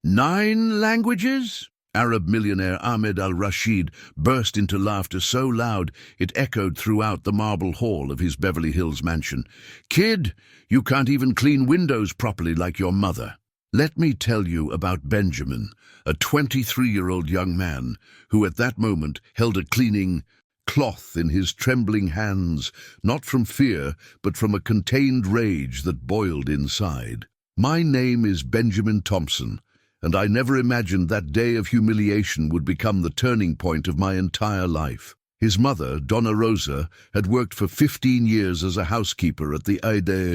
9 languages? Arab millionaire Ahmed al-Rashid burst into laughter so loud it echoed throughout the marble hall of his Beverly Hills mansion. Kid, you can't even clean windows properly like your mother. Let me tell you about Benjamin, a 23-year-old young man who at that moment held a cleaning cloth in his trembling hands, not from fear, but from a contained rage that boiled inside. My name is Benjamin Thompson, and I never imagined that day of humiliation would become the turning point of my entire life. His mother, Donna Rosa, had worked for 15 years as a housekeeper at the Adhering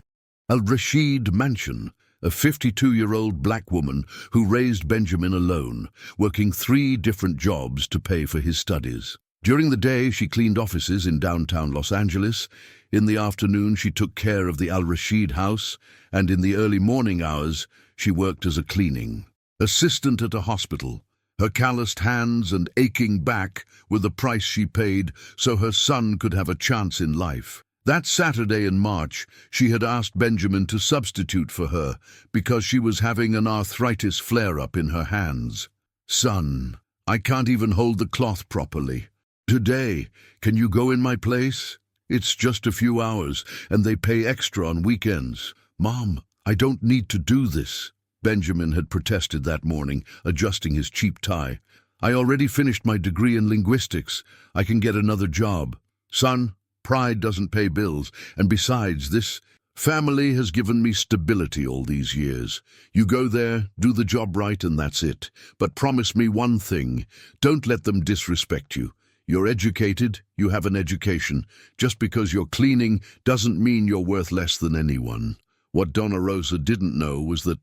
al-Rashid mansion, a 52-year-old black woman who raised Benjamin alone, working 3 different jobs to pay for his studies. During the day, she cleaned offices in downtown Los Angeles. In the afternoon, she took care of the al-Rashid house, and in the early morning hours, she worked as a cleaning assistant at a hospital. Her calloused hands and aching back were the price she paid so her son could have a chance in life. That Saturday in March, she had asked Benjamin to substitute for her because she was having an arthritis flare-up in her hands. Son, I can't even hold the cloth properly. Today, can you go in my place? It's just a few hours, and they pay extra on weekends. Mom, I don't need to do this. Benjamin had protested that morning, adjusting his cheap tie. I already finished my degree in linguistics. I can get another job. Son, pride doesn't pay bills, and besides, this family has given me stability all these years. You go there, do the job right, and that's it. But promise me one thing, don't let them disrespect you. You're educated, you have an education. Just because you're cleaning doesn't mean you're worth less than anyone. What Donna Rosa didn't know was that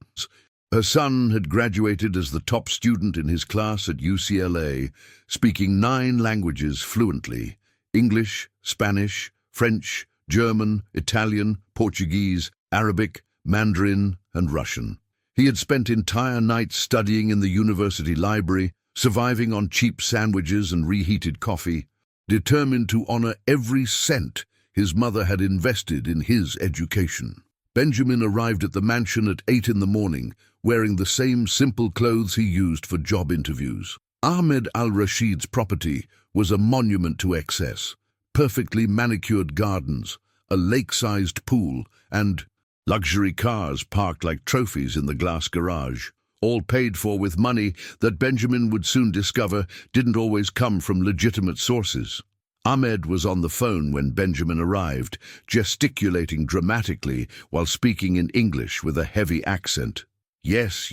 her son had graduated as the top student in his class at UCLA, speaking 9 languages fluently: English, Spanish, French, German, Italian, Portuguese, Arabic, Mandarin, and Russian. He had spent entire nights studying in the university library, surviving on cheap sandwiches and reheated coffee, determined to honor every cent his mother had invested in his education. Benjamin arrived at the mansion at 8 in the morning, wearing the same simple clothes he used for job interviews. Ahmed al-Rashid's property was a monument to excess: perfectly manicured gardens, a lake-sized pool, and luxury cars parked like trophies in the glass garage, all paid for with money that Benjamin would soon discover didn't always come from legitimate sources. Ahmed was on the phone when Benjamin arrived, gesticulating dramatically while speaking in English with a heavy accent. Yes,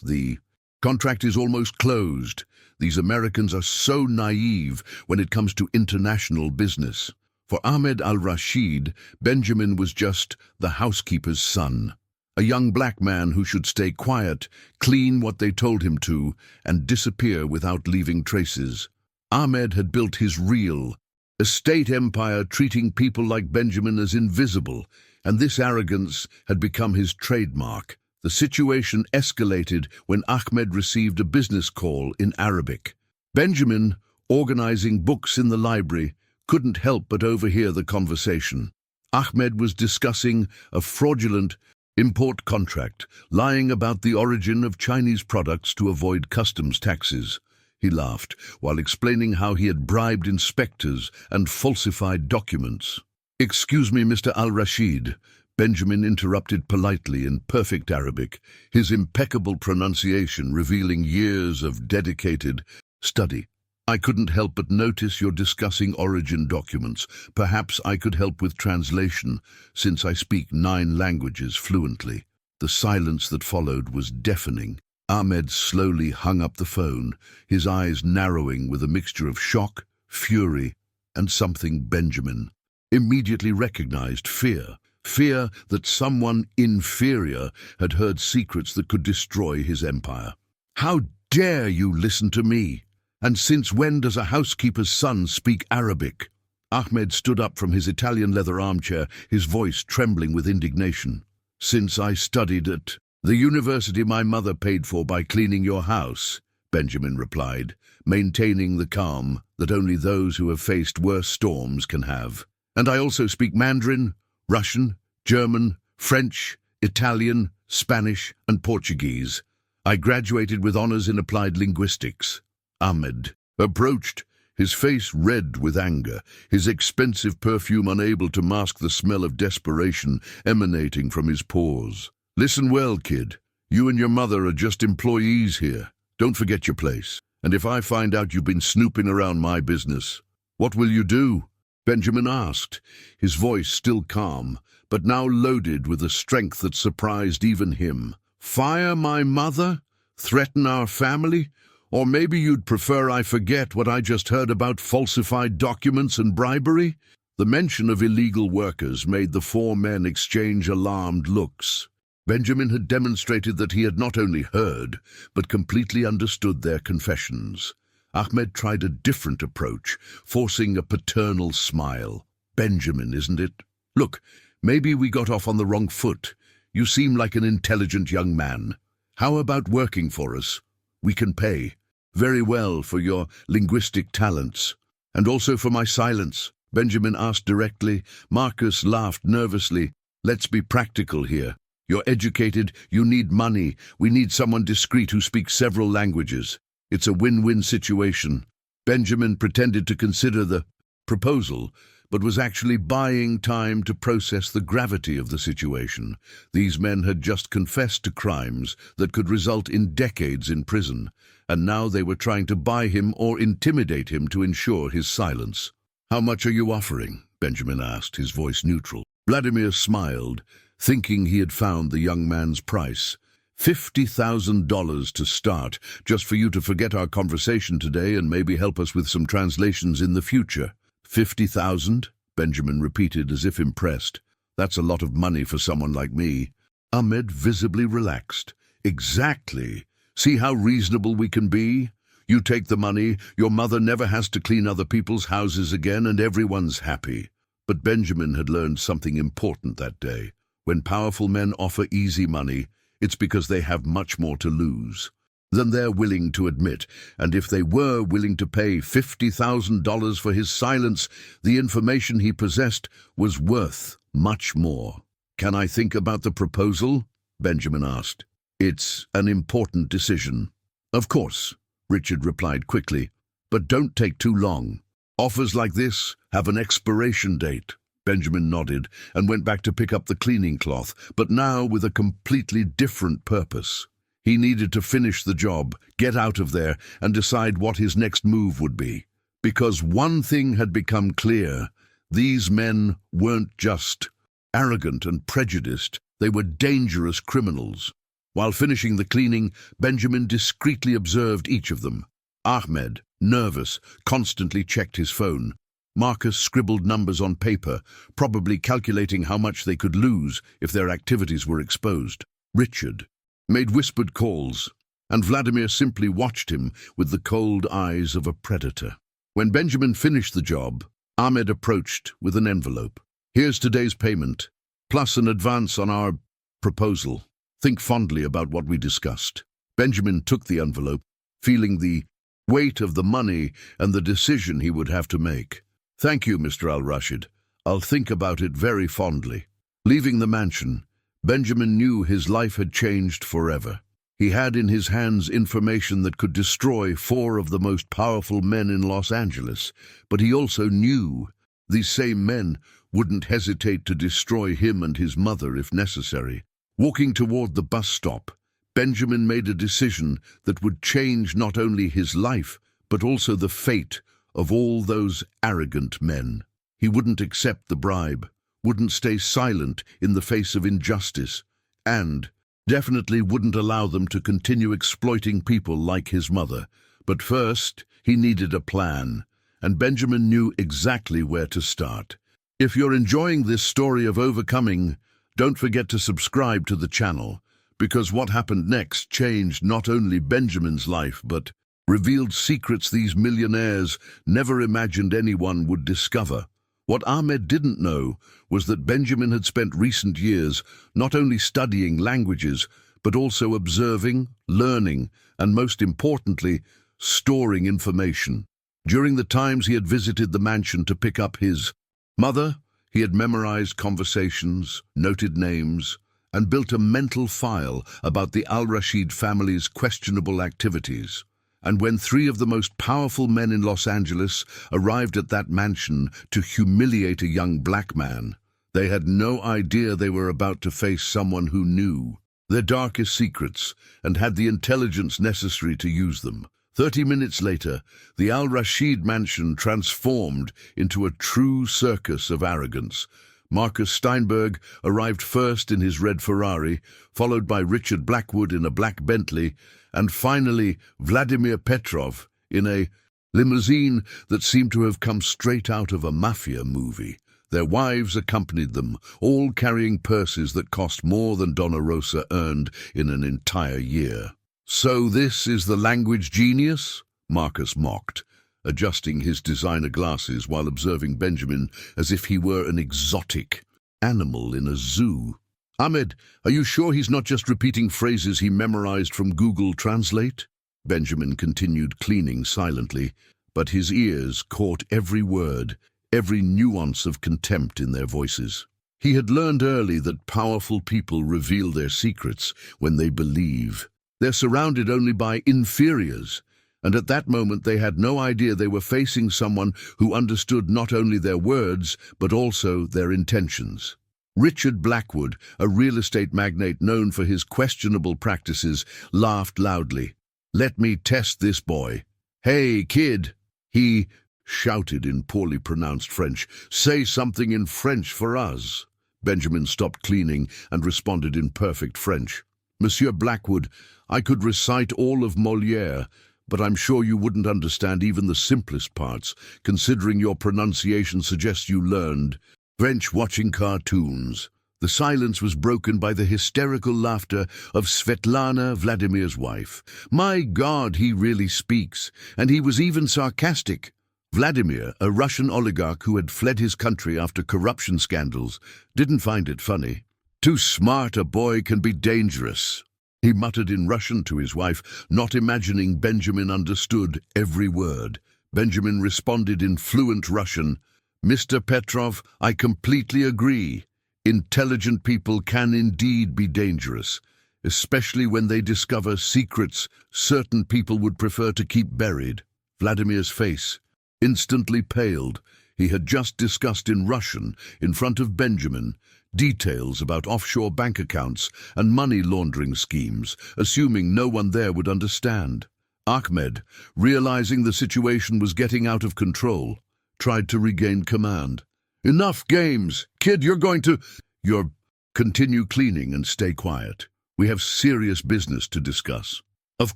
the contract is almost closed. These Americans are so naive when it comes to international business. For Ahmed al-Rashid, Benjamin was just the housekeeper's son, a young black man who should stay quiet, clean what they told him to, and disappear without leaving traces. Ahmed had built his real estate empire, treating people like Benjamin as invisible, and this arrogance had become his trademark. The situation escalated when Ahmed received a business call in Arabic. Benjamin, organizing books in the library, couldn't help but overhear the conversation. Ahmed was discussing a fraudulent import contract, lying about the origin of Chinese products to avoid customs taxes. He laughed while explaining how he had bribed inspectors and falsified documents. "Excuse me, Mr. al-Rashid," Benjamin interrupted politely in perfect Arabic, his impeccable pronunciation revealing years of dedicated study. "I couldn't help but notice you're discussing origin documents. Perhaps I could help with translation, since I speak 9 languages fluently." The silence that followed was deafening. Ahmed slowly hung up the phone, his eyes narrowing with a mixture of shock, fury, and something Benjamin immediately recognized: fear. Fear that someone inferior had heard secrets that could destroy his empire. "How dare you listen to me? And since when does a housekeeper's son speak Arabic?" Ahmed stood up from his Italian leather armchair, his voice trembling with indignation. "Since I studied at the university my mother paid for by cleaning your house," Benjamin replied, maintaining the calm that only those who have faced worse storms can have. "And I also speak Mandarin, Russian, German, French, Italian, Spanish, and Portuguese. I graduated with honors in applied linguistics. Ahmed approached, his face red with anger, his expensive perfume unable to mask the smell of desperation emanating from his pores. Listen well, kid. You and your mother are just employees here. Don't forget your place. And if I find out you've been snooping around my business, what will you do? Benjamin asked, his voice still calm, but now loaded with a strength that surprised even him. Fire my mother? Threaten our family? Or maybe you'd prefer I forget what I just heard about falsified documents and bribery? The mention of illegal workers made the four men exchange alarmed looks. Benjamin had demonstrated that he had not only heard, but completely understood their confessions. Ahmed tried a different approach, forcing a paternal smile. Benjamin, isn't it? Look, maybe we got off on the wrong foot. You seem like an intelligent young man. How about working for us? We can pay very well for your linguistic talents. And also for my silence, Benjamin asked directly. Marcus laughed nervously. Let's be practical here. You're educated, you need money, we need someone discreet who speaks several languages. It's a win-win situation. Benjamin pretended to consider the proposal, but was actually buying time to process the gravity of the situation. These men had just confessed to crimes that could result in decades in prison, and now they were trying to buy him or intimidate him to ensure his silence. How much are you offering? Benjamin asked, his voice neutral. Vladimir smiled, thinking he had found the young man's price. $50,000 to start, just for you to forget our conversation today and maybe help us with some translations in the future. 50,000? Benjamin repeated as if impressed. That's a lot of money for someone like me. Ahmed visibly relaxed. Exactly. See how reasonable we can be? You take the money, your mother never has to clean other people's houses again, and everyone's happy. But Benjamin had learned something important that day. When powerful men offer easy money, it's because they have much more to lose than they're willing to admit. And if they were willing to pay $50,000 for his silence, the information he possessed was worth much more. Can I think about the proposal? Benjamin asked. It's an important decision. Of course, Richard replied quickly, but don't take too long. Offers like this have an expiration date. Benjamin nodded and went back to pick up the cleaning cloth, but now with a completely different purpose. He needed to finish the job, get out of there, and decide what his next move would be. Because one thing had become clear: these men weren't just arrogant and prejudiced, they were dangerous criminals. While finishing the cleaning, Benjamin discreetly observed each of them. Ahmed, nervous, constantly checked his phone. Marcus scribbled numbers on paper, probably calculating how much they could lose if their activities were exposed. Richard made whispered calls, and Vladimir simply watched him with the cold eyes of a predator. When Benjamin finished the job, Ahmed approached with an envelope. Here's today's payment, plus an advance on our proposal. Think fondly about what we discussed. Benjamin took the envelope, feeling the weight of the money and the decision he would have to make. Thank you, Mr. Al-Rashid. I'll think about it very fondly. Leaving the mansion, Benjamin knew his life had changed forever. He had in his hands information that could destroy four of the most powerful men in Los Angeles, but he also knew these same men wouldn't hesitate to destroy him and his mother if necessary. Walking toward the bus stop, Benjamin made a decision that would change not only his life, but also the fate of all those arrogant men. He wouldn't accept the bribe, wouldn't stay silent in the face of injustice, and definitely wouldn't allow them to continue exploiting people like his mother. But first, he needed a plan, and Benjamin knew exactly where to start. If you're enjoying this story of overcoming, don't forget to subscribe to the channel, because what happened next changed not only Benjamin's life, but revealed secrets these millionaires never imagined anyone would discover. What Ahmed didn't know was that Benjamin had spent recent years not only studying languages, but also observing, learning, and most importantly, storing information. During the times he had visited the mansion to pick up his mother, he had memorized conversations, noted names, and built a mental file about the Al-Rashid family's questionable activities. And when three of the most powerful men in Los Angeles arrived at that mansion to humiliate a young black man, they had no idea they were about to face someone who knew their darkest secrets and had the intelligence necessary to use them. 30 minutes later, the Al-Rashid mansion transformed into a true circus of arrogance. Marcus Steinberg arrived first in his red Ferrari, followed by Richard Blackwood in a black Bentley, and finally Vladimir Petrov in a limousine that seemed to have come straight out of a mafia movie. Their wives accompanied them, all carrying purses that cost more than Donna Rosa earned in an entire year. "So this is the language genius?" Marcus mocked, adjusting his designer glasses while observing Benjamin as if he were an exotic animal in a zoo. "Ahmed, are you sure he's not just repeating phrases he memorized from Google Translate?" Benjamin continued cleaning silently, but his ears caught every word, every nuance of contempt in their voices. He had learned early that powerful people reveal their secrets when they believe. They're surrounded only by inferiors, and at that moment they had no idea they were facing someone who understood not only their words, but also their intentions. Richard Blackwood, a real estate magnate known for his questionable practices, laughed loudly. "Let me test this boy. Hey, kid!" He shouted in poorly pronounced French. "Say something in French for us." Benjamin stopped cleaning and responded in perfect French. "Monsieur Blackwood, I could recite all of Molière, but I'm sure you wouldn't understand even the simplest parts, considering your pronunciation suggests you learned French watching cartoons." The silence was broken by the hysterical laughter of Svetlana, Vladimir's wife. "My God, he really speaks, and he was even sarcastic." Vladimir, a Russian oligarch who had fled his country after corruption scandals, didn't find it funny. "Too smart a boy can be dangerous," he muttered in Russian to his wife, not imagining Benjamin understood every word. Benjamin responded in fluent Russian. "Mr. Petrov, I completely agree. Intelligent people can indeed be dangerous, especially when they discover secrets certain people would prefer to keep buried." Vladimir's face instantly paled. He had just discussed in Russian, in front of Benjamin, details about offshore bank accounts and money laundering schemes, assuming no one there would understand. Ahmed, realizing the situation was getting out of control, tried to regain command. "Enough games! Kid, You're continue cleaning and stay quiet. We have serious business to discuss." "Of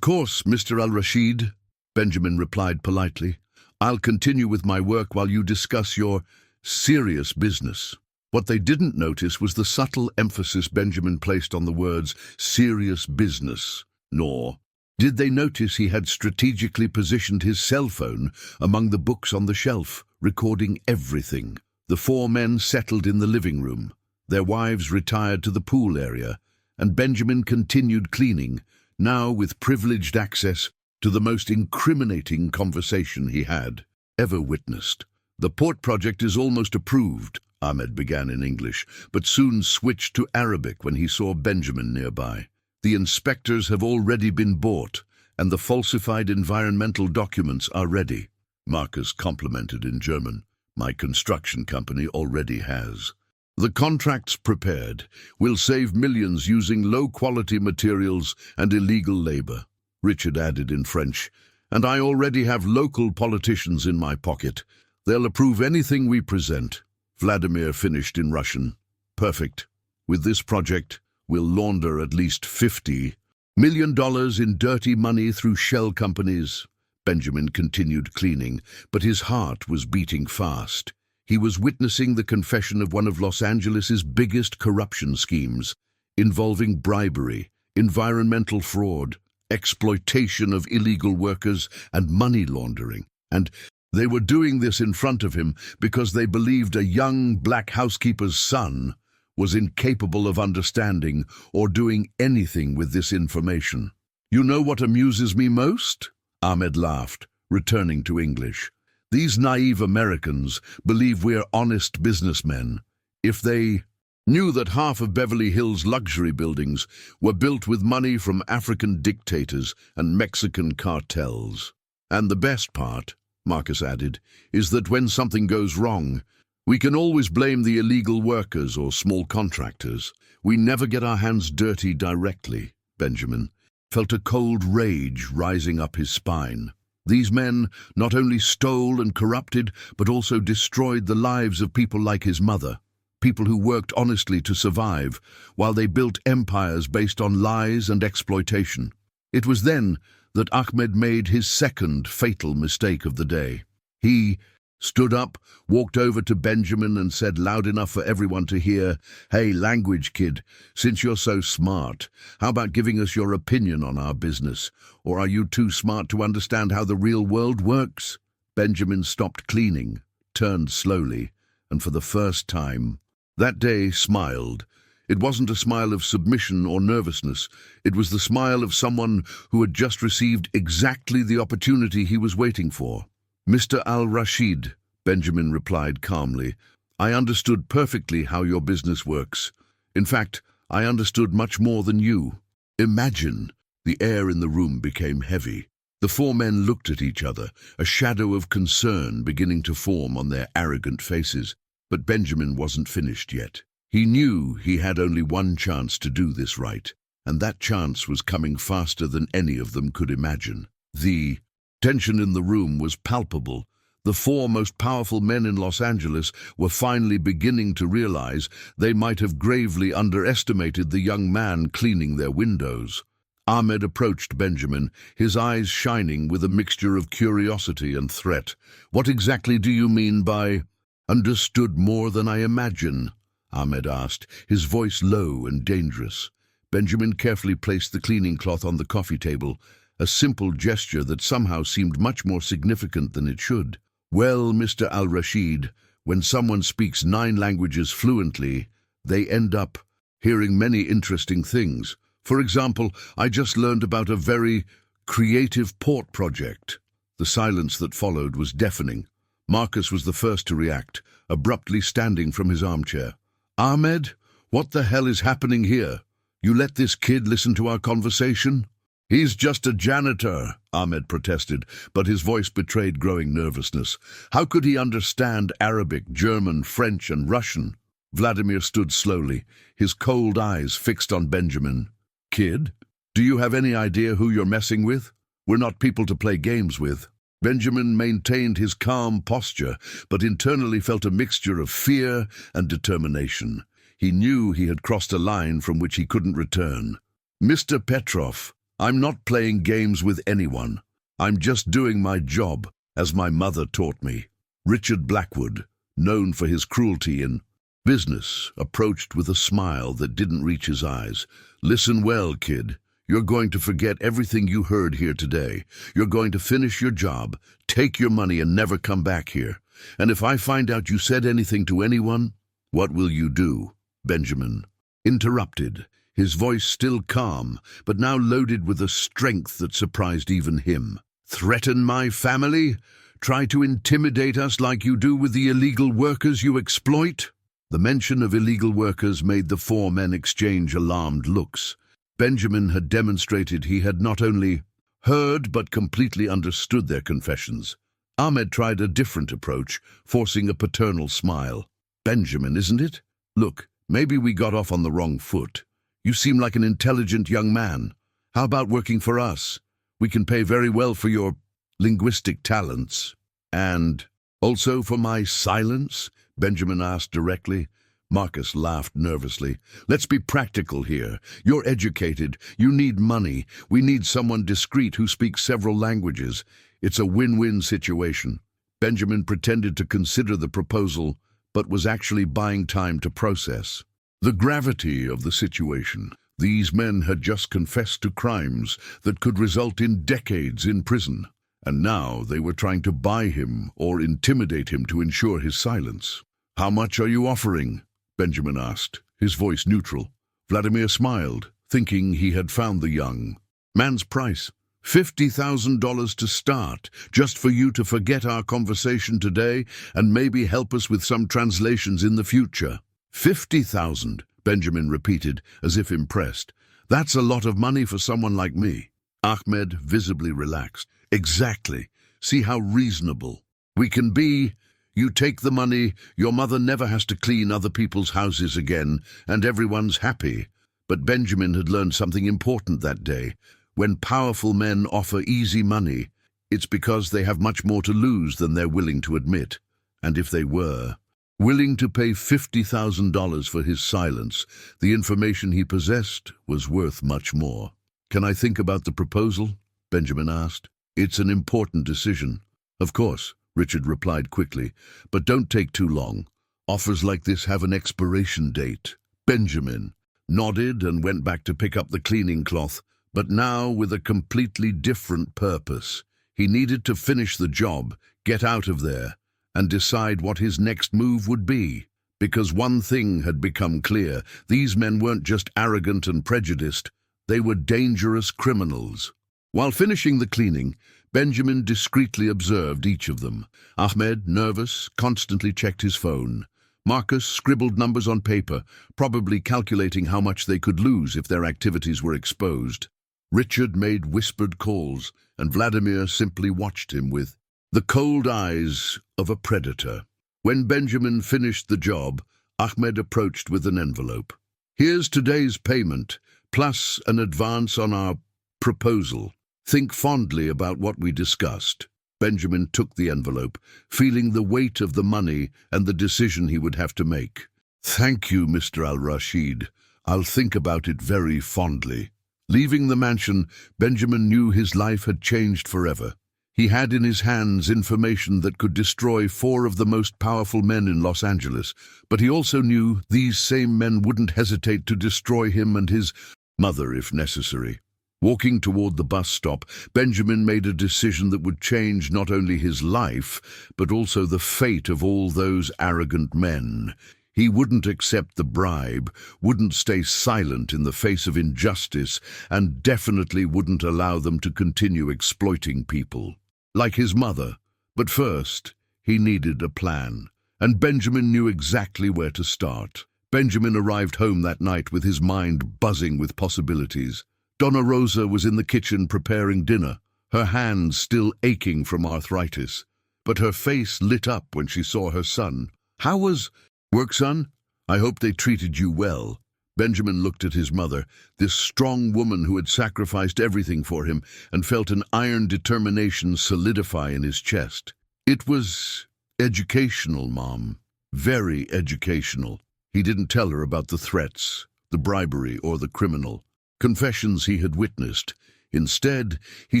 course, Mr. Al-Rashid," Benjamin replied politely. "I'll continue with my work while you discuss your serious business." What they didn't notice was the subtle emphasis Benjamin placed on the words serious business, nor did they notice he had strategically positioned his cell phone among the books on the shelf, recording everything. The four men settled in the living room. Their wives retired to the pool area, and Benjamin continued cleaning, now with privileged access to the most incriminating conversation he had ever witnessed. "The port project is almost approved," Ahmed began in English, but soon switched to Arabic when he saw Benjamin nearby. "The inspectors have already been bought, and the falsified environmental documents are ready." Marcus complimented in German. "My construction company already has. The contract's prepared. We'll save millions using low-quality materials and illegal labor." Richard added in French, "And I already have local politicians in my pocket. They'll approve anything we present." Vladimir finished in Russian. "Perfect. With this project, we'll launder at least $50 million in dirty money through shell companies." Benjamin continued cleaning, but his heart was beating fast. He was witnessing the confession of one of Los Angeles's biggest corruption schemes, involving bribery, environmental fraud, exploitation of illegal workers, and money laundering. And they were doing this in front of him because they believed a young black housekeeper's son was incapable of understanding or doing anything with this information. "You know what amuses me most?" Ahmed laughed, returning to English. "These naive Americans believe we're honest businessmen. If they knew that half of Beverly Hills' luxury buildings were built with money from African dictators and Mexican cartels. And the best part, Marcus added, is that when something goes wrong, we can always blame the illegal workers or small contractors. We never get our hands dirty directly. Benjamin felt a cold rage rising up his spine. These men not only stole and corrupted, but also destroyed the lives of people like his mother, people who worked honestly to survive, while they built empires based on lies and exploitation. It was then that Ahmed made his second fatal mistake of the day. He stood up, walked over to Benjamin and said loud enough for everyone to hear, "Hey, language kid, since you're so smart, how about giving us your opinion on our business? Or are you too smart to understand how the real world works?" Benjamin stopped cleaning, turned slowly, and for the first time that day smiled. It wasn't a smile of submission or nervousness. It was the smile of someone who had just received exactly the opportunity he was waiting for. "Mr. Al-Rashid," Benjamin replied calmly, "I understood perfectly how your business works. In fact, I understood much more than you." Imagine. The air in the room became heavy. The four men looked at each other, a shadow of concern beginning to form on their arrogant faces. But Benjamin wasn't finished yet. He knew he had only one chance to do this right, and that chance was coming faster than any of them could imagine. The tension in the room was palpable. The four most powerful men in Los Angeles were finally beginning to realize they might have gravely underestimated the young man cleaning their windows. Ahmed approached Benjamin, his eyes shining with a mixture of curiosity and threat. "What exactly do you mean by understood more than I imagine?" Ahmed asked, his voice low and dangerous. Benjamin carefully placed the cleaning cloth on the coffee table, a simple gesture that somehow seemed much more significant than it should. "Well, Mr. Al-Rashid, when someone speaks 9 languages fluently, they end up hearing many interesting things. For example, I just learned about a very creative port project." The silence that followed was deafening. Marcus was the first to react, abruptly standing from his armchair. "Ahmed, what the hell is happening here? You let this kid listen to our conversation?" "He's just a janitor," Ahmed protested, but his voice betrayed growing nervousness. "How could he understand Arabic, German, French, and Russian?" Vladimir stood slowly, his cold eyes fixed on Benjamin. "Kid, do you have any idea who you're messing with? We're not people to play games with." Benjamin maintained his calm posture, but internally felt a mixture of fear and determination. He knew he had crossed a line from which he couldn't return. "Mr. Petrov, I'm not playing games with anyone. I'm just doing my job, as my mother taught me." Richard Blackwood, known for his cruelty in business, approached with a smile that didn't reach his eyes. "Listen well, kid. You're going to forget everything you heard here today. You're going to finish your job, take your money, and never come back here. And if I find out you said anything to anyone, what will you do?" Benjamin interrupted, his voice still calm, but now loaded with a strength that surprised even him. "Threaten my family? Try to intimidate us like you do with the illegal workers you exploit?" The mention of illegal workers made the four men exchange alarmed looks. Benjamin had demonstrated he had not only heard but completely understood their confessions. Ahmed tried a different approach, forcing a paternal smile. "Benjamin, isn't it? Look, maybe we got off on the wrong foot. You seem like an intelligent young man. How about working for us? We can pay very well for your linguistic talents." "And also for my silence?" Benjamin asked directly. Marcus laughed nervously. "Let's be practical here. You're educated. You need money. We need someone discreet who speaks several languages. It's a win-win situation." Benjamin pretended to consider the proposal, but was actually buying time to process the gravity of the situation. These men had just confessed to crimes that could result in decades in prison, and now they were trying to buy him or intimidate him to ensure his silence. "How much are you offering?" Benjamin asked, his voice neutral. Vladimir smiled, thinking he had found the young man's price. $50,000 to start, just for you to forget our conversation today and maybe help us with some translations in the future." 50,000, Benjamin repeated, as if impressed. That's a lot of money for someone like me. Ahmed visibly relaxed. Exactly. See how reasonable we can be. You take the money, your mother never has to clean other people's houses again, and everyone's happy. But Benjamin had learned something important that day. When powerful men offer easy money, it's because they have much more to lose than they're willing to admit. And if they were willing to pay $50,000 for his silence, the information he possessed was worth much more. Can I think about the proposal? Benjamin asked. It's an important decision. Of course, Richard replied quickly, but don't take too long. Offers like this have an expiration date. Benjamin nodded and went back to pick up the cleaning cloth, but now with a completely different purpose. He needed to finish the job, get out of there, and decide what his next move would be. Because one thing had become clear: these men weren't just arrogant and prejudiced, they were dangerous criminals. While finishing the cleaning, Benjamin discreetly observed each of them. Ahmed, nervous, constantly checked his phone. Marcus scribbled numbers on paper, probably calculating how much they could lose if their activities were exposed. Richard made whispered calls, and Vladimir simply watched him with the cold eyes of a predator. When Benjamin finished the job, Ahmed approached with an envelope. Here's today's payment, plus an advance on our proposal. Think fondly about what we discussed. Benjamin took the envelope, feeling the weight of the money and the decision he would have to make. Thank you, Mr. Al-Rashid. I'll think about it very fondly. Leaving the mansion, Benjamin knew his life had changed forever. He had in his hands information that could destroy 4 of the most powerful men in Los Angeles, but he also knew these same men wouldn't hesitate to destroy him and his mother if necessary. Walking toward the bus stop, Benjamin made a decision that would change not only his life, but also the fate of all those arrogant men. He wouldn't accept the bribe, wouldn't stay silent in the face of injustice, and definitely wouldn't allow them to continue exploiting people. Like his mother. But first, he needed a plan, and Benjamin knew exactly where to start. Benjamin arrived home that night with his mind buzzing with possibilities. Donna Rosa was in the kitchen preparing dinner, her hands still aching from arthritis. But her face lit up when she saw her son. How was work, son? I hope they treated you well. Benjamin looked at his mother, this strong woman who had sacrificed everything for him, and felt an iron determination solidify in his chest. It was educational, Mom. Very educational. He didn't tell her about the threats, the bribery, or the criminal confessions he had witnessed. Instead, he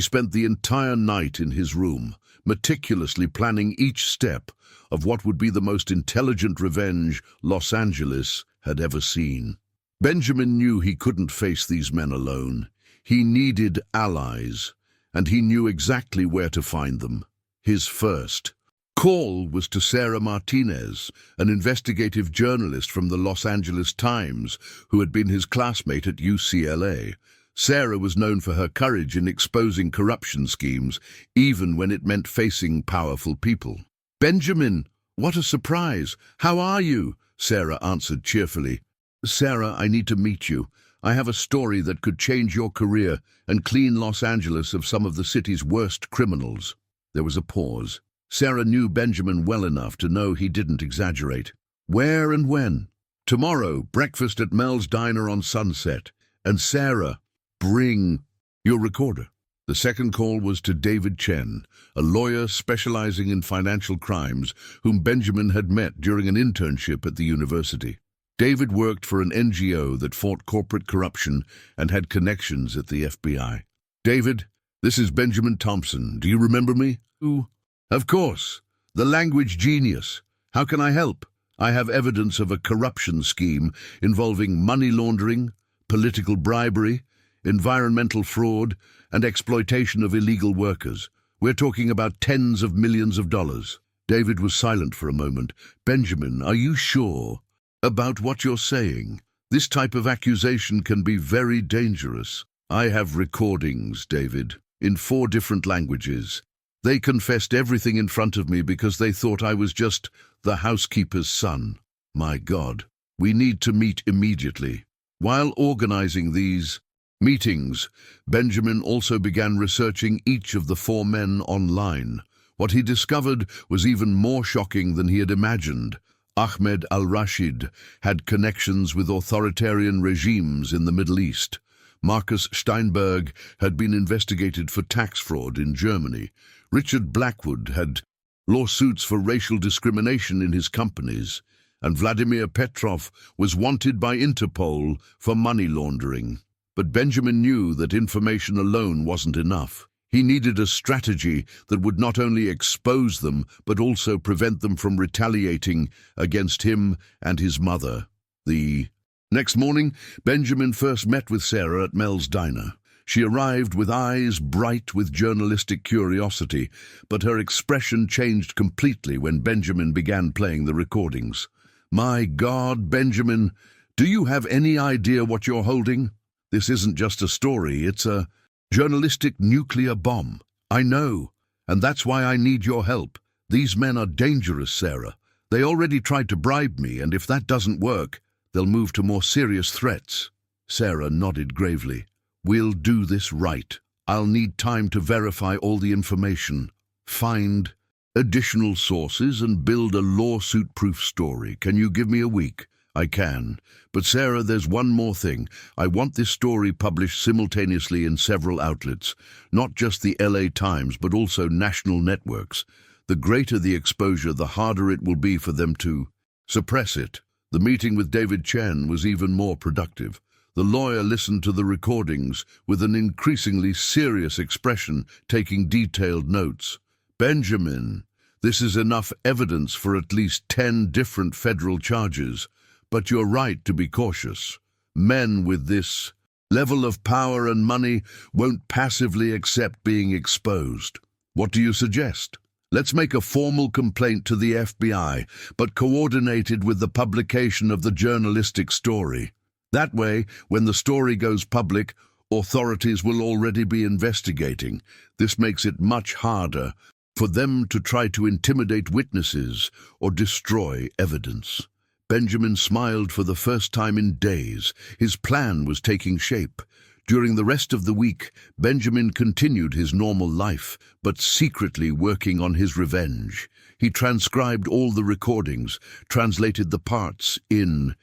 spent the entire night in his room, meticulously planning each step of what would be the most intelligent revenge Los Angeles had ever seen. Benjamin knew he couldn't face these men alone. He needed allies, and he knew exactly where to find them. His first call was to Sarah Martinez, an investigative journalist from the Los Angeles Times who had been his classmate at UCLA. Sarah was known for her courage in exposing corruption schemes, even when it meant facing powerful people. Benjamin, what a surprise! How are you? Sarah answered cheerfully. Sarah, I need to meet you. I have a story that could change your career and clean Los Angeles of some of the city's worst criminals. There was a pause. Sarah knew Benjamin well enough to know he didn't exaggerate. Where and when? Tomorrow, breakfast at Mel's Diner on Sunset. And Sarah, bring your recorder. The second call was to David Chen, a lawyer specializing in financial crimes, whom Benjamin had met during an internship at the university. David worked for an NGO that fought corporate corruption and had connections at the FBI. David, this is Benjamin Thompson. Do you remember me? Who? Of course. The language genius. How can I help? I have evidence of a corruption scheme involving money laundering, political bribery, environmental fraud, and exploitation of illegal workers. We're talking about tens of millions of dollars. David was silent for a moment. Benjamin, are you sure about what you're saying? This type of accusation can be very dangerous. I have recordings, David, in 4 different languages. They confessed everything in front of me because they thought I was just the housekeeper's son. My God. We need to meet immediately. While organizing these meetings, Benjamin also began researching each of the four men online. What he discovered was even more shocking than he had imagined. Ahmed al-Rashid had connections with authoritarian regimes in the Middle East. Marcus Steinberg had been investigated for tax fraud in Germany. Richard Blackwood had lawsuits for racial discrimination in his companies. And Vladimir Petrov was wanted by Interpol for money laundering. But Benjamin knew that information alone wasn't enough. He needed a strategy that would not only expose them, but also prevent them from retaliating against him and his mother. The next morning, Benjamin first met with Sarah at Mel's diner. She arrived with eyes bright with journalistic curiosity, but her expression changed completely when Benjamin began playing the recordings. "My God, Benjamin, do you have any idea what you're holding? This isn't just a story, it's a journalistic nuclear bomb. I know, and that's why I need your help. These men are dangerous, Sarah. They already tried to bribe me, and if that doesn't work, they'll move to more serious threats." Sarah nodded gravely. "We'll do this right. I'll need time to verify all the information, find additional sources and build a lawsuit-proof story. Can you give me a week?" "I can. But Sarah, there's one more thing. I want this story published simultaneously in several outlets, not just the LA Times, but also national networks. The greater the exposure, the harder it will be for them to suppress it." The meeting with David Chen was even more productive. The lawyer listened to the recordings with an increasingly serious expression, taking detailed notes. "Benjamin, this is enough evidence for at least 10 different federal charges, but you're right to be cautious. Men with this level of power and money won't passively accept being exposed. What do you suggest? Let's make a formal complaint to the FBI, but coordinated with the publication of the journalistic story. That way, when the story goes public, authorities will already be investigating. This makes it much harder for them to try to intimidate witnesses or destroy evidence." Benjamin smiled for the first time in days. His plan was taking shape. During the rest of the week, Benjamin continued his normal life, but secretly working on his revenge. He transcribed all the recordings, translated the parts in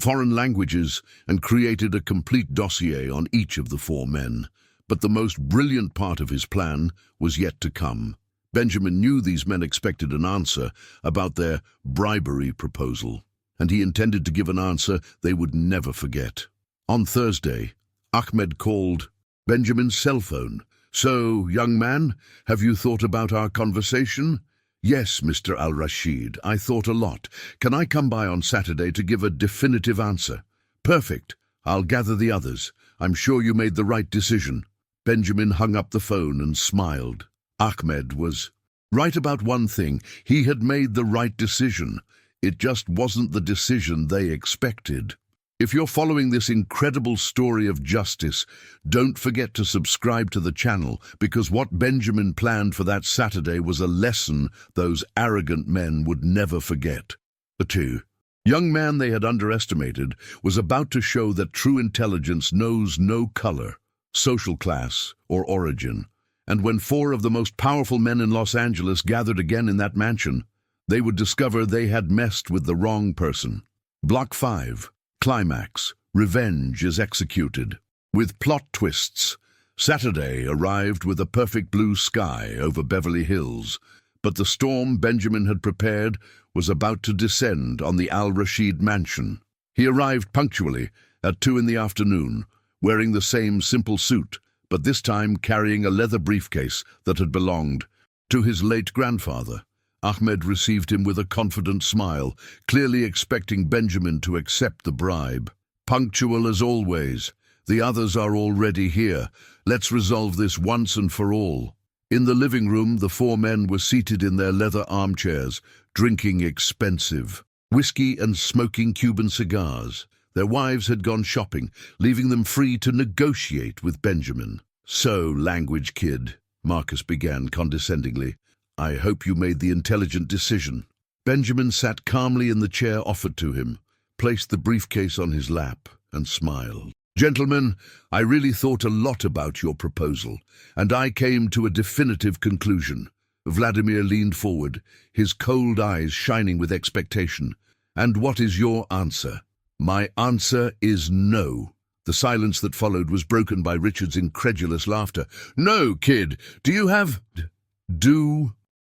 foreign languages, and created a complete dossier on each of the four men. But the most brilliant part of his plan was yet to come. Benjamin knew these men expected an answer about their bribery proposal, and he intended to give an answer they would never forget. On Thursday, Ahmed called Benjamin's cell phone. "So, young man, have you thought about our conversation?" "Yes, Mr. Al-Rashid, I thought a lot. Can I come by on Saturday to give a definitive answer?" "Perfect. I'll gather the others. I'm sure you made the right decision." Benjamin hung up the phone and smiled. Ahmed was right about one thing. He had made the right decision. It just wasn't the decision they expected. If you're following this incredible story of justice, don't forget to subscribe to the channel, because what Benjamin planned for that Saturday was a lesson those arrogant men would never forget. The young man they had underestimated was about to show that true intelligence knows no color, social class, or origin. And when 4 of the most powerful men in Los Angeles gathered again in that mansion, they would discover they had messed with the wrong person. Block 5. Climax. Revenge is executed. With plot twists, Saturday arrived with a perfect blue sky over Beverly Hills, but the storm Benjamin had prepared was about to descend on the Al-Rashid mansion. He arrived punctually at 2 in the afternoon, wearing the same simple suit, but this time carrying a leather briefcase that had belonged to his late grandfather. Ahmed received him with a confident smile, clearly expecting Benjamin to accept the bribe. "Punctual as always. The others are already here. Let's resolve this once and for all." In the living room, the 4 men were seated in their leather armchairs, drinking expensive whiskey and smoking Cuban cigars. Their wives had gone shopping, leaving them free to negotiate with Benjamin. "So, language kid," Marcus began condescendingly, "I hope you made the intelligent decision." Benjamin sat calmly in the chair offered to him. placed the briefcase on his lap and smiled. "Gentlemen, I really thought a lot about your proposal, and I came to a definitive conclusion." Vladimir leaned forward, his cold eyes shining with expectation. "And what is your answer?" "My answer is no." The silence that followed was broken by Richard's incredulous laughter. "No, kid, do you have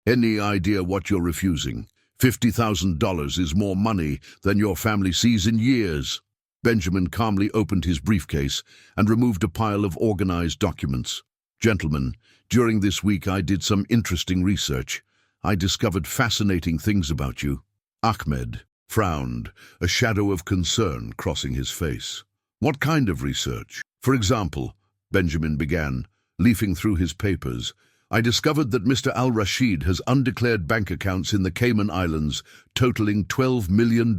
any idea what you're refusing? $50,000 is more money than your family sees in years." Benjamin calmly opened his briefcase and removed a pile of organized documents. "Gentlemen, during this week I did some interesting research. I discovered fascinating things about you." Ahmed frowned, a shadow of concern crossing his face. "What kind of research?" "For example," Benjamin began, leafing through his papers, "I discovered that Mr. Al-Rashid has undeclared bank accounts in the Cayman Islands totaling $12 million,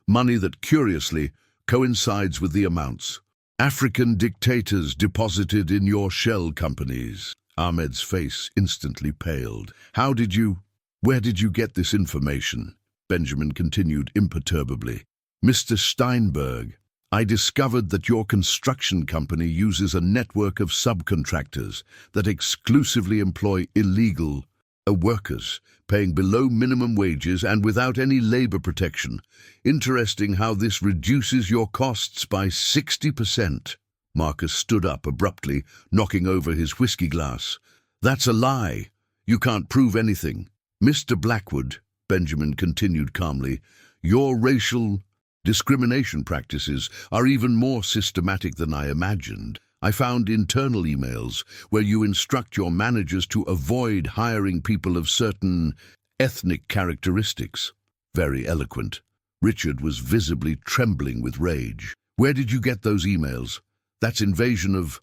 money that, curiously, coincides with the amounts African dictators deposited in your shell companies." Ahmed's face instantly paled. Where did you get this information?" Benjamin continued imperturbably. "Mr. Steinberg, I discovered that your construction company uses a network of subcontractors that exclusively employ illegal workers, paying below minimum wages and without any labor protection. Interesting how this reduces your costs by 60%. Marcus stood up abruptly, knocking over his whiskey glass. "That's a lie. You can't prove anything." "Mr. Blackwood," Benjamin continued calmly, "your racial discrimination practices are even more systematic than I imagined. I found internal emails where you instruct your managers to avoid hiring people of certain ethnic characteristics." Very eloquent. Richard was visibly trembling with rage. "Where did you get those emails? That's invasion of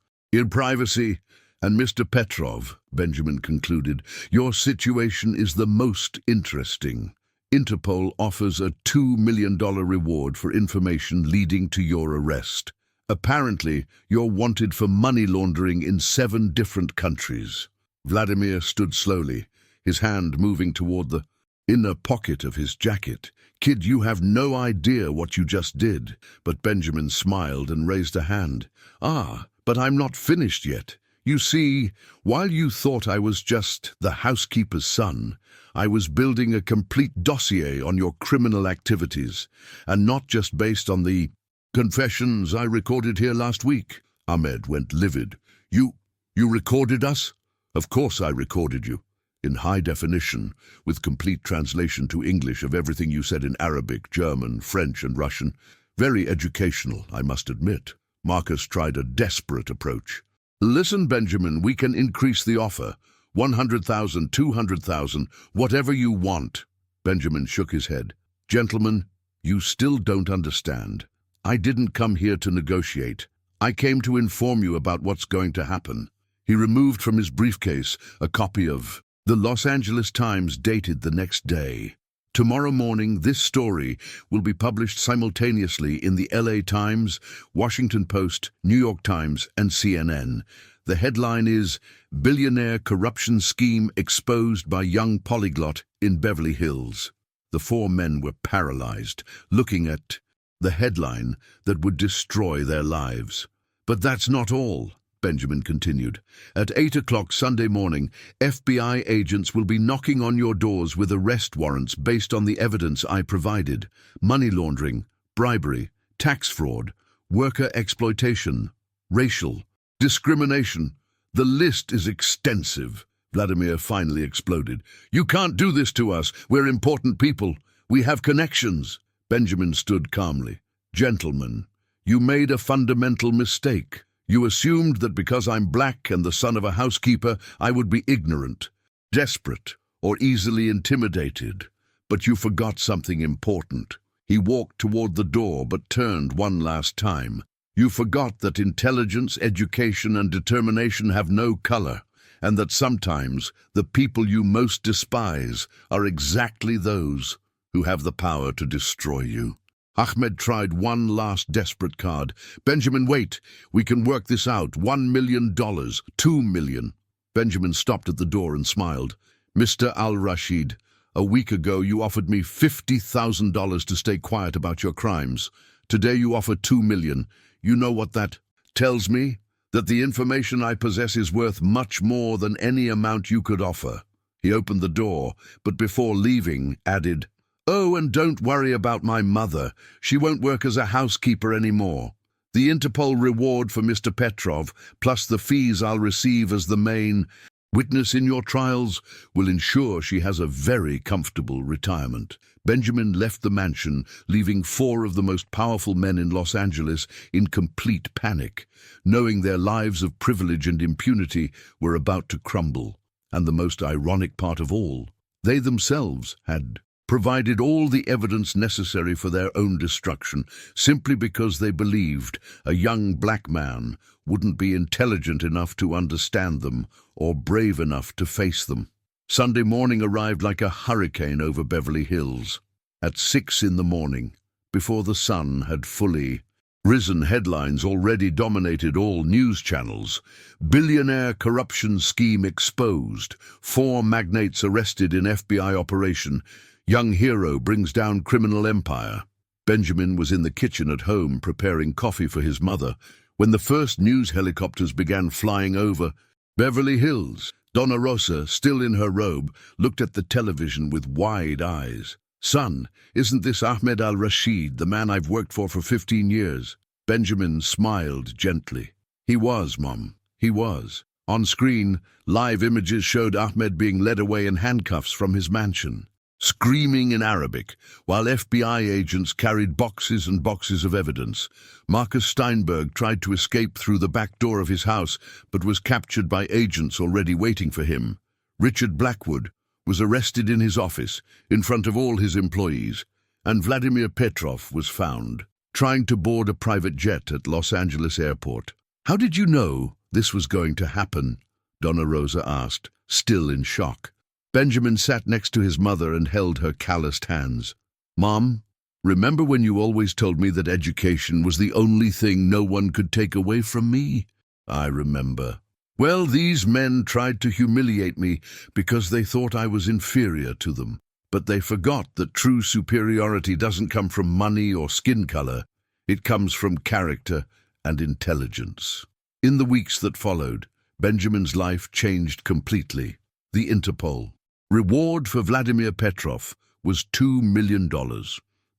privacy." "And Mr. Petrov," Benjamin concluded, "your situation is the most interesting. Interpol offers a $2 million reward for information leading to your arrest. Apparently, you're wanted for money laundering in 7 different countries." Vladimir stood slowly, his hand moving toward the inner pocket of his jacket. "Kid, you have no idea what you just did." But Benjamin smiled and raised a hand. "But I'm not finished yet. You see, while you thought I was just the housekeeper's son, I was building a complete dossier on your criminal activities, and not just based on the confessions I recorded here last week." Ahmed went livid. You recorded us?" "Of course I recorded you. In high definition, with complete translation to English of everything you said in Arabic, German, French, and Russian. Very educational, I must admit." Marcus tried a desperate approach. "Listen, Benjamin, we can increase the offer. 100,000, 200,000, whatever you want." Benjamin shook his head. "Gentlemen, you still don't understand. I didn't come here to negotiate. I came to inform you about what's going to happen." He removed from his briefcase a copy of the Los Angeles Times dated the next day. "Tomorrow morning, this story will be published simultaneously in the LA Times, Washington Post, New York Times, and CNN. The headline is, 'Billionaire Corruption Scheme Exposed by Young Polyglot in Beverly Hills.'" The 4 men were paralyzed, looking at the headline that would destroy their lives. "But that's not all," Benjamin continued. "At 8 o'clock Sunday morning, FBI agents will be knocking on your doors with arrest warrants based on the evidence I provided. Money laundering, bribery, tax fraud, worker exploitation, racial discrimination. The list is extensive." Vladimir finally exploded. "You can't do this to us. We're important people. We have connections." Benjamin stood calmly. "Gentlemen, you made a fundamental mistake. You assumed that because I'm black and the son of a housekeeper, I would be ignorant, desperate, or easily intimidated. But you forgot something important." He walked toward the door but turned one last time. "You forgot that intelligence, education, and determination have no color, and that sometimes the people you most despise are exactly those who have the power to destroy you." Ahmed tried one last desperate card. "Benjamin, wait. We can work this out. $1 million, $2 million. Benjamin stopped at the door and smiled. "Mr. Al-Rashid, A week ago, you offered me $50,000 to stay quiet about your crimes. Today, you offer $2 million. You know what that tells me? That the information I possess is worth much more than any amount you could offer. He opened the door, but before leaving, added, "Oh, and don't worry about my mother. She won't work as a housekeeper anymore. The Interpol reward for Mr. Petrov, plus the fees I'll receive as the main witness in your trials, will ensure she has a very comfortable retirement." Benjamin left the mansion, leaving 4 of the most powerful men in Los Angeles in complete panic, knowing their lives of privilege and impunity were about to crumble. And the most ironic part of all, they themselves had provided all the evidence necessary for their own destruction, simply because they believed a young black man wouldn't be intelligent enough to understand them or brave enough to face them. Sunday morning arrived like a hurricane over Beverly Hills. At 6 in the morning, before the sun had fully risen, headlines already dominated all news channels. Billionaire corruption scheme exposed. 4 magnates arrested in FBI operation. Young hero brings down criminal empire. Benjamin was in the kitchen at home preparing coffee for his mother when the first news helicopters began flying over Beverly Hills. Donna Rosa, still in her robe, looked at the television with wide eyes. "Son, isn't this Ahmed al-Rashid, the man I've worked for 15 years? Benjamin smiled gently. "He was, Mom. He was." On screen, live images showed Ahmed being led away in handcuffs from his mansion, screaming in Arabic, while FBI agents carried boxes and boxes of evidence. Marcus Steinberg tried to escape through the back door of his house, but was captured by agents already waiting for him. Richard Blackwood was arrested in his office, in front of all his employees, and Vladimir Petrov was found, trying to board a private jet at Los Angeles airport. "How did you know this was going to happen?" Donna Rosa asked, still in shock. Benjamin sat next to his mother and held her calloused hands. "Mom, remember when you always told me that education was the only thing no one could take away from me?" "I remember." "Well, these men tried to humiliate me because they thought I was inferior to them. But they forgot that true superiority doesn't come from money or skin color. It comes from character and intelligence." In the weeks that followed, Benjamin's life changed completely. The Interpol reward for Vladimir Petrov was $2 million.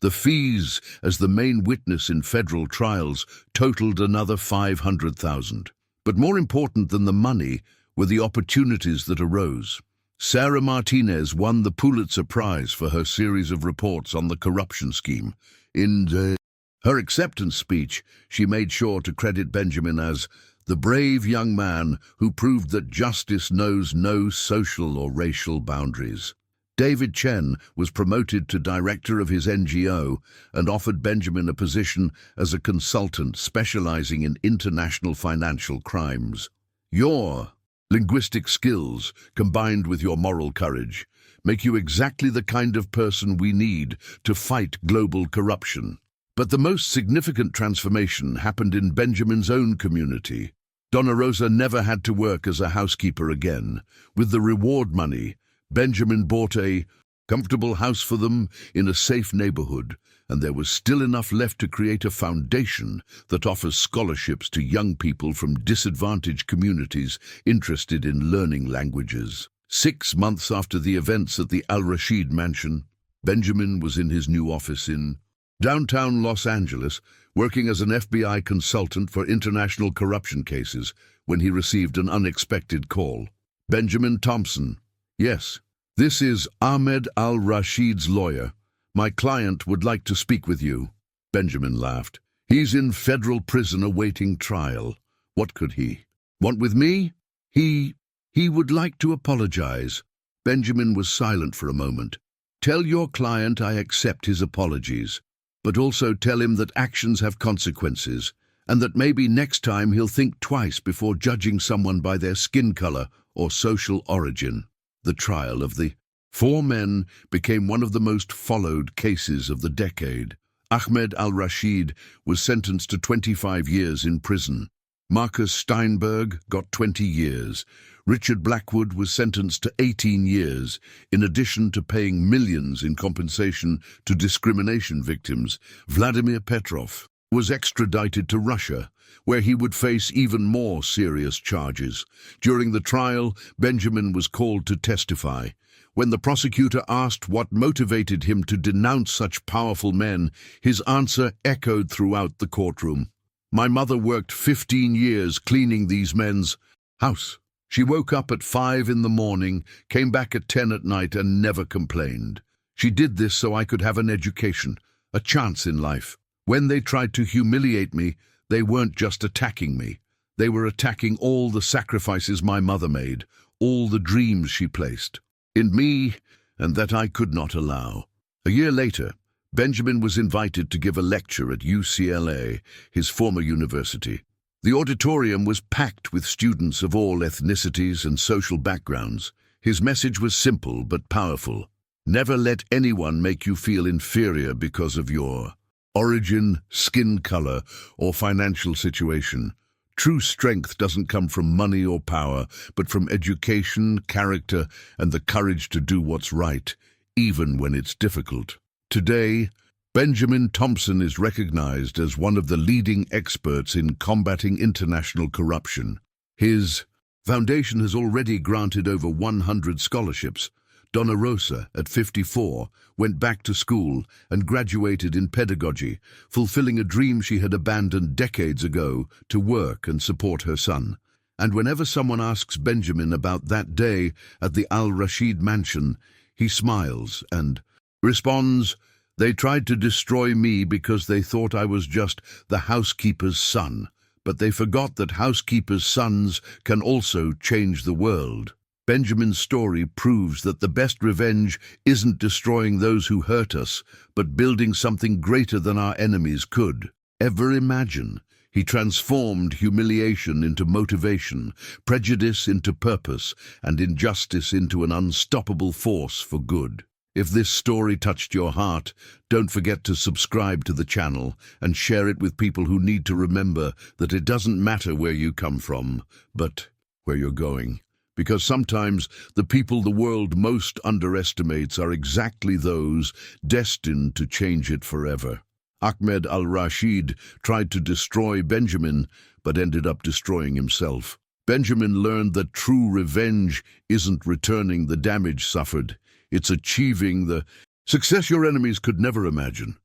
The fees as the main witness in federal trials totaled another $500,000. But more important than the money were the opportunities that arose. Sarah Martinez won the Pulitzer Prize for her series of reports on the corruption scheme. In her acceptance speech, she made sure to credit Benjamin as the brave young man who proved that justice knows no social or racial boundaries. David Chen was promoted to director of his NGO and offered Benjamin a position as a consultant specializing in international financial crimes. Your linguistic skills, combined with your moral courage, make you exactly the kind of person we need to fight global corruption. But the most significant transformation happened in Benjamin's own community. Donna Rosa never had to work as a housekeeper again. With the reward money, Benjamin bought a comfortable house for them in a safe neighborhood, and there was still enough left to create a foundation that offers scholarships to young people from disadvantaged communities interested in learning languages. 6 months after the events at the Al-Rashid mansion, Benjamin was in his new office in downtown Los Angeles, working as an FBI consultant for international corruption cases, when he received an unexpected call. "Benjamin Thompson." "Yes, this is Ahmed al-Rashid's lawyer. My client would like to speak with you." Benjamin laughed. "He's in federal prison awaiting trial. What could he want with me?" He would like to apologize." Benjamin was silent for a moment. "Tell your client I accept his apologies, but also tell him that actions have consequences, and that maybe next time he'll think twice before judging someone by their skin color or social origin." The trial of the 4 men became one of the most followed cases of the decade. Ahmed al-Rashid was sentenced to 25 years in prison. Marcus Steinberg got 20 years. Richard Blackwood was sentenced to 18 years, in addition to paying millions in compensation to discrimination victims. Vladimir Petrov was extradited to Russia, where he would face even more serious charges. During the trial, Benjamin was called to testify. When the prosecutor asked what motivated him to denounce such powerful men, his answer echoed throughout the courtroom. "My mother worked 15 years cleaning these men's house. She woke up at 5 in the morning, came back at 10 at night, and never complained. She did this so I could have an education, a chance in life. When they tried to humiliate me, they weren't just attacking me. They were attacking all the sacrifices my mother made, all the dreams she placed in me, and that I could not allow." A year later, Benjamin was invited to give a lecture at UCLA, his former university. The auditorium was packed with students of all ethnicities and social backgrounds. His message was simple but powerful. Never let anyone make you feel inferior because of your origin, skin color, or financial situation. True strength doesn't come from money or power, but from education, character, and the courage to do what's right, even when it's difficult. Today, Benjamin Thompson is recognized as one of the leading experts in combating international corruption. His foundation has already granted over 100 scholarships. Donna Rosa, at 54, went back to school and graduated in pedagogy, fulfilling a dream she had abandoned decades ago to work and support her son. And whenever someone asks Benjamin about that day at the Al-Rashid mansion, he smiles and responds, "They tried to destroy me because they thought I was just the housekeeper's son, but they forgot that housekeepers' sons can also change the world." Benjamin's story proves that the best revenge isn't destroying those who hurt us, but building something greater than our enemies could ever imagine. He transformed humiliation into motivation, prejudice into purpose, and injustice into an unstoppable force for good. If this story touched your heart, don't forget to subscribe to the channel and share it with people who need to remember that it doesn't matter where you come from, but where you're going. Because sometimes the people the world most underestimates are exactly those destined to change it forever. Ahmed al-Rashid tried to destroy Benjamin, but ended up destroying himself. Benjamin learned that true revenge isn't returning the damage suffered. It's achieving the success your enemies could never imagine.